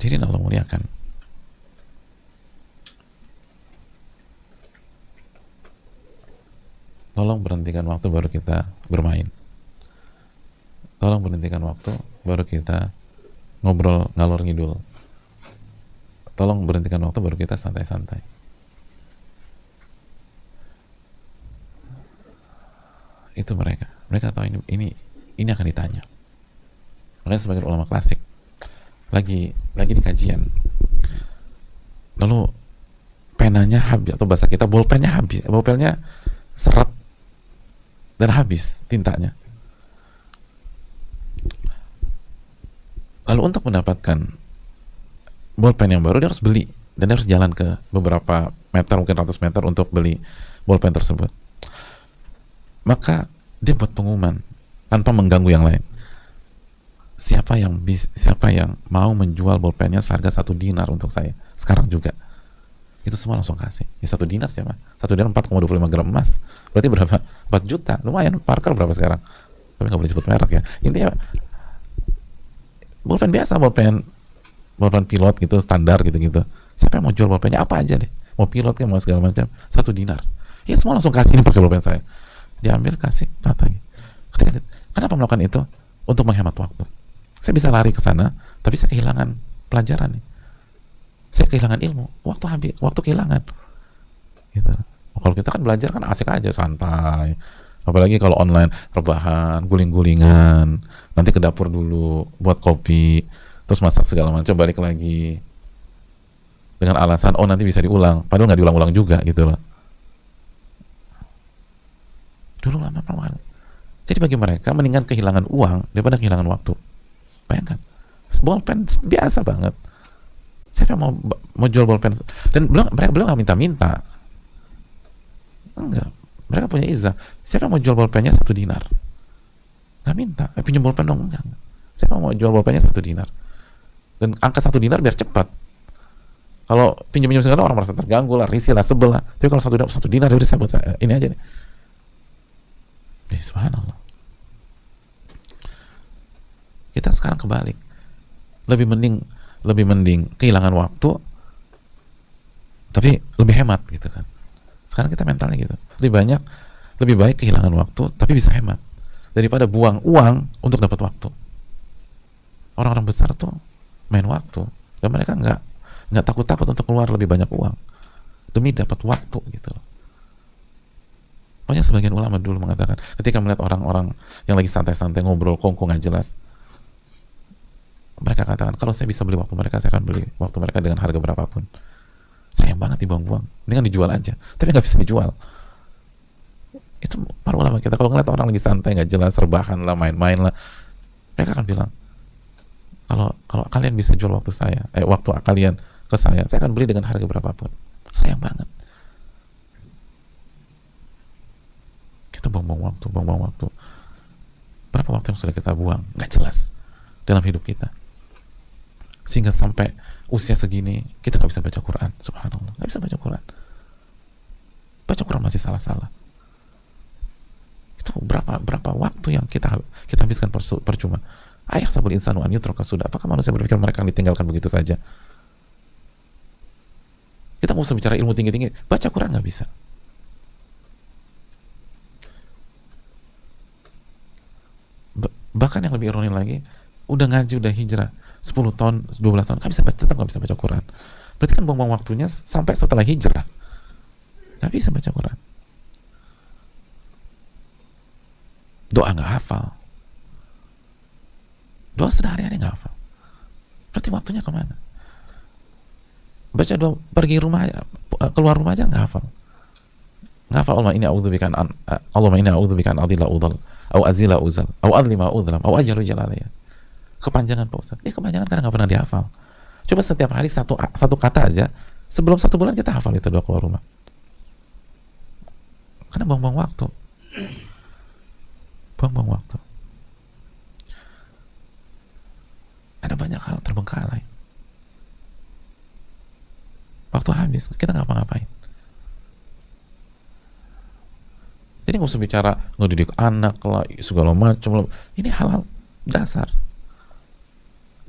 Hadirin Allah muliakan, tolong berhentikan waktu baru kita bermain. Tolong berhentikan waktu baru kita ngobrol ngalor ngidul. Tolong berhentikan waktu baru kita santai-santai. Itu mereka tahu ini akan ditanya. Makanya sebagian ulama klasik lagi di kajian, lalu penanya habis, atau bahasa kita bolpennya habis, bolpennya seret dan habis tintanya. Lalu untuk mendapatkan bolpen yang baru dia harus beli, dan dia harus jalan ke beberapa meter, mungkin ratus meter untuk beli bolpen tersebut. Maka dia buat pengumuman tanpa mengganggu yang lain. Siapa yang mau menjual bolpennya seharga 1 dinar untuk saya sekarang juga, itu semua langsung kasih. Ya 1 dinar siapa? 1 dinar 4,25 gram emas. Berarti berapa? 4 juta. Lumayan. Parker berapa sekarang? Tapi nggak boleh sebut merek ya. Intinya bolpen biasa, bolpen pilot gitu, standar gitu-gitu. Siapa yang mau jual bolpennya? Apa aja deh. Mau pilot kan, mau segala macam. 1 dinar. Ya semua langsung kasih, ini pakai bolpen saya. Diambil, kasih, tata. Kenapa melakukan itu? Untuk menghemat waktu. Saya bisa lari ke sana, tapi saya kehilangan pelajaran nih. Saya kehilangan ilmu, waktu habis, waktu kehilangan. Gitu. Kalau kita kan belajar kan asik aja, santai. Apalagi kalau online, rebahan, guling-gulingan, nanti ke dapur dulu, buat kopi, terus masak segala macam, balik lagi. Dengan alasan, oh nanti bisa diulang. Padahal nggak diulang-ulang juga gitu loh. Dulu lama-lama. Jadi bagi mereka, mendingan kehilangan uang daripada kehilangan waktu. Bayangkan, bolpen biasa banget. Siapa yang mau jual bolpen? Dan mereka belum nggak minta-minta. Enggak, mereka punya izah. Siapa yang mau jual bolpennya 1 dinar? Nggak minta. Pinjam bolpen dong, enggak. Siapa yang mau jual bolpennya 1 dinar? Dan angka 1 dinar biar cepat. Kalau pinjam-pinjam segala orang merasa terganggu lah, risih lah, sebel lah. Tapi kalau 1 dinar, udah saya buat ini aja nih. Subhanallah. Kita sekarang kebalik, lebih mending kehilangan waktu tapi lebih hemat gitu kan. Sekarang kita mentalnya gitu, lebih baik kehilangan waktu tapi bisa hemat daripada buang uang untuk dapat waktu. Orang-orang besar tuh main waktu, dan mereka nggak takut-takut untuk keluar lebih banyak uang demi dapat waktu gitu. Pokoknya sebagian ulama dulu mengatakan, ketika melihat orang-orang yang lagi santai-santai ngobrol kongko nggak jelas, mereka katakan, kalau saya bisa beli waktu mereka, saya akan beli waktu mereka dengan harga berapapun. Sayang banget dibuang-buang, mendingan dijual aja. Tapi nggak bisa dijual. Itu para ulama kita, kalau ngeliat orang lagi santai nggak jelas, rebahan lah, main-main lah, mereka akan bilang, kalau kalian bisa jual waktu saya, waktu kalian ke saya akan beli dengan harga berapapun. Sayang banget. Kita buang-buang waktu. Berapa waktu yang sudah kita buang nggak jelas dalam hidup kita, sehingga sampai usia segini kita nggak bisa baca Quran. Subhanallah, nggak bisa baca Quran. Baca Quran masih salah-salah. Itu berapa waktu yang kita habiskan percuma. Ayah sabul insanu an yutraka sudah. Apakah manusia berpikir mereka akan ditinggalkan begitu saja? Kita nggak usah bicara ilmu tinggi-tinggi, baca Quran nggak bisa. Bahkan yang lebih ironi lagi, udah ngaji, udah hijrah 10 tahun, 12 tahun, tetap nggak bisa baca Quran. Berarti kan buang-buang waktunya sampai setelah hijrah. Nggak bisa baca Quran. Doa nggak hafal. Doa sehari-hari nggak hafal. Berarti waktunya kemana? Baca doa, pergi rumah, keluar rumah aja nggak hafal. Nggak hafal, Allahumma inni a'udzubika an adilla udhal, au azila uzal, au adlima udhlam, au ajalu jalalaya. Kepanjangan Pak Ustaz. Ini kepanjangan karena nggak pernah dihafal. Coba setiap hari satu kata aja, sebelum 1 bulan kita hafal itu doa keluar rumah. Karena buang-buang waktu. Buang-buang waktu. Ada banyak hal terbengkalai. Waktu habis, kita nggak ngapa-ngapain. Jadi nggak usah bicara ngedidik anak lah, segala macam. Ini hal-hal dasar.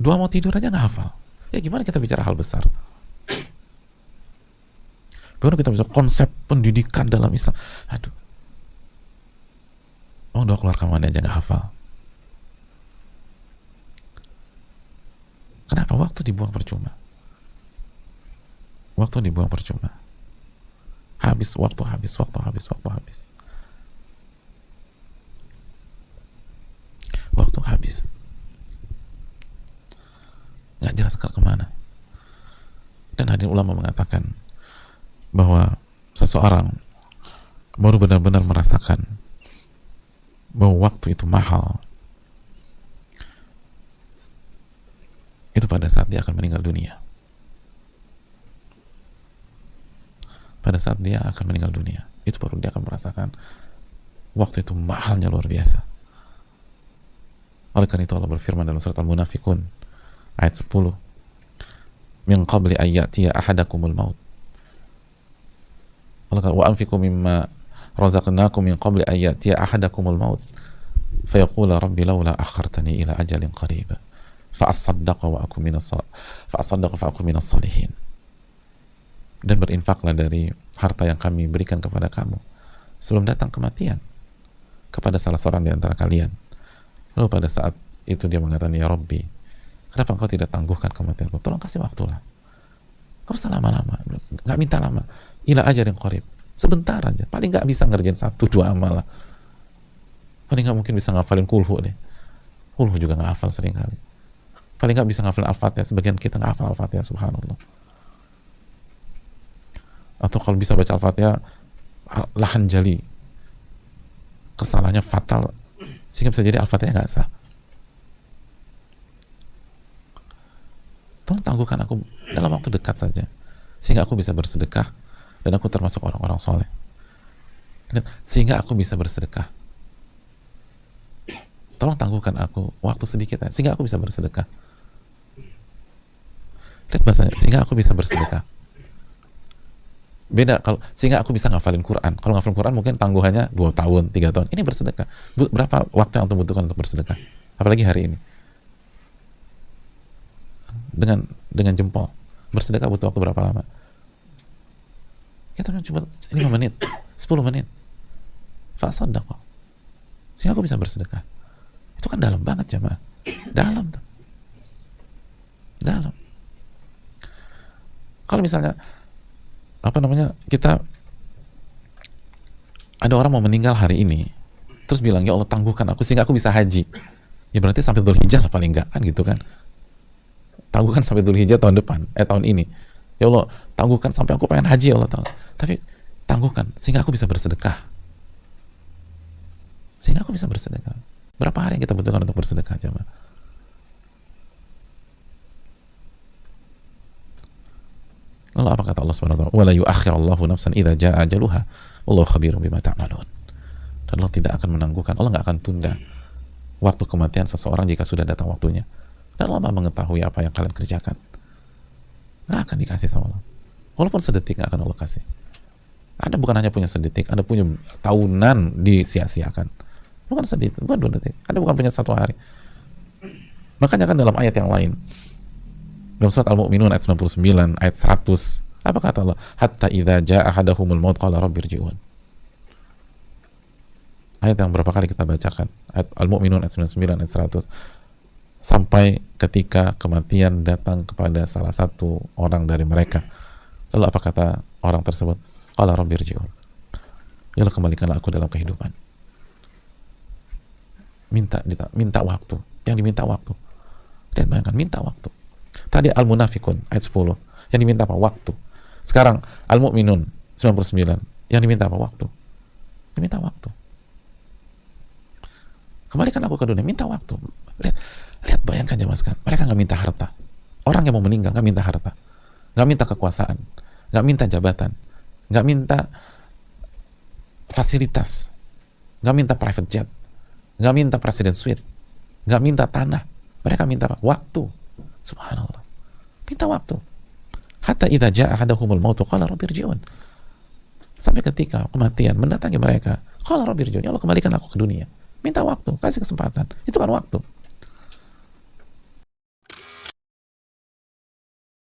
Doa mau tidur aja nggak hafal. Ya gimana kita bicara hal besar? Bagaimana kita bisa konsep pendidikan dalam Islam? Aduh, doa keluar kamar aja nggak hafal. Kenapa? Waktu dibuang percuma. Waktu dibuang percuma. Habis, waktu habis, waktu habis, waktu habis. Waktu habis. Nggak jelas kemana. Dan hadirin ulama mengatakan bahwa seseorang baru benar-benar merasakan bahwa waktu itu mahal itu pada saat dia akan meninggal dunia. Pada saat dia akan meninggal dunia, itu baru dia akan merasakan waktu itu mahalnya luar biasa. Oleh karena itu Allah berfirman dalam surat Al-Munafiqun ayat 10, min qabli ayyatiya ahadakumul maut. Wa anfiqu mimma razaqnakum min qabli ayyatiya ahadakumul maut fayaqula rabbi laula akhartani ila ajalin qarib fa'asaddaqa wa aku minas salihin. Dan berinfaklah dari harta yang kami berikan kepada kamu sebelum datang kematian kepada salah seorang di antara kalian. Lalu pada saat itu dia mengatakan, ya Rabbi, kenapa engkau tidak tangguhkan kematianku? Tolong kasih waktu lah. Gak usah lama-lama, gak minta lama. Ila ajalin qarib, sebentar aja. Paling gak bisa ngerjain 1-2 amal lah. Paling gak mungkin bisa ngafalin kulhu deh. Kulhu juga gak hafal sering kali. Paling gak bisa ngafalin Al-Fatihah. Sebagian kita gak hafal Al-Fatihah, subhanallah. Atau kalau bisa baca Al-Fatihah lahan jali, kesalahannya fatal sehingga bisa jadi Al-Fatihah gak sah. Tolong tangguhkan aku dalam waktu dekat saja sehingga aku bisa bersedekah dan aku termasuk orang-orang soleh, sehingga aku bisa bersedekah. Tolong tangguhkan aku waktu sedikit sehingga aku bisa bersedekah. Lihat bahasanya, sehingga aku bisa bersedekah. Beda kalau sehingga aku bisa ngafalin Quran. Kalau ngafalin Quran mungkin tangguhannya 2 tahun, 3 tahun. Ini bersedekah. Berapa waktu yang aku butuhkan untuk bersedekah? Apalagi hari ini. Dengan jempol. Bersedekah butuh waktu berapa lama? Kita cuma 5 menit, 10 menit. Fasaddaqa. Sehingga aku bisa bersedekah. Itu kan dalam banget jemaah. Dalam tuh. Dalam. Kalau misalnya kita ada orang mau meninggal hari ini terus bilang, ya Allah tangguhkan aku sehingga aku bisa haji, ya berarti sampai Dzulhijjah lah paling enggak, kan gitu kan. Tangguhkan sampai Dzulhijjah tahun depan, tahun ini, ya Allah tangguhkan sampai aku pengen haji, ya Allah tapi tangguhkan sehingga aku bisa bersedekah, sehingga aku bisa bersedekah. Berapa hari yang kita butuhkan untuk bersedekah jemaah? Lalu apa kata Allah Subhanahu wa taala? Wala yu'akhirallahu nafsan idza jaa ajaluha wallahu khabirun bima ta'malun. Dan Allah tidak akan menangguhkan, Allah nggak akan tunda waktu kematian seseorang jika sudah datang waktunya. Dan Allah mengetahui apa yang kalian kerjakan. Nggak akan dikasih sama Allah. Walaupun sedetik nggak akan Allah kasih. Ada bukan hanya punya sedetik, ada punya tahunan disia-siakan. Bukan sedetik, bukan 2 detik. Ada bukan punya 1 hari. Makanya kan dalam ayat yang lain, dalam surat Al-Mu'minun ayat 99, ayat 100, apa kata Allah? Hatta idza jaa ahadahumul maut qala rabbirji'un. Ayat yang berapa kali kita bacakan? Ayat Al-Mu'minun ayat 99, ayat 100. Sampai ketika kematian datang kepada salah satu orang dari mereka. Lalu apa kata orang tersebut? Qala rabbirji'un. Ya Allah, kembalikanlah aku dalam kehidupan. Minta waktu. Yang diminta waktu. Lihat, bayangkan, minta waktu. Tadi Al-Munafiqun ayat 10 yang diminta apa? Waktu. Sekarang Al-Mu'minun 99 yang diminta apa? Waktu. Diminta waktu. Kembalikan aku ke dunia, minta waktu. Lihat bayangkan jemaah sekalian, mereka nggak minta harta. Orang yang mau meninggal nggak minta harta, nggak minta kekuasaan, nggak minta jabatan, nggak minta fasilitas, nggak minta private jet, nggak minta presiden suite, nggak minta tanah. Mereka minta apa? Waktu. Subhanallah. Minta waktu. Hatta idza jaa ahadahumul maut qala rabbirji'un. Sampai ketika kematian mendatangi mereka, qala rabbirji'un, ya Allah kembalikan aku ke dunia. Minta waktu, kasih kesempatan. Itu kan waktu.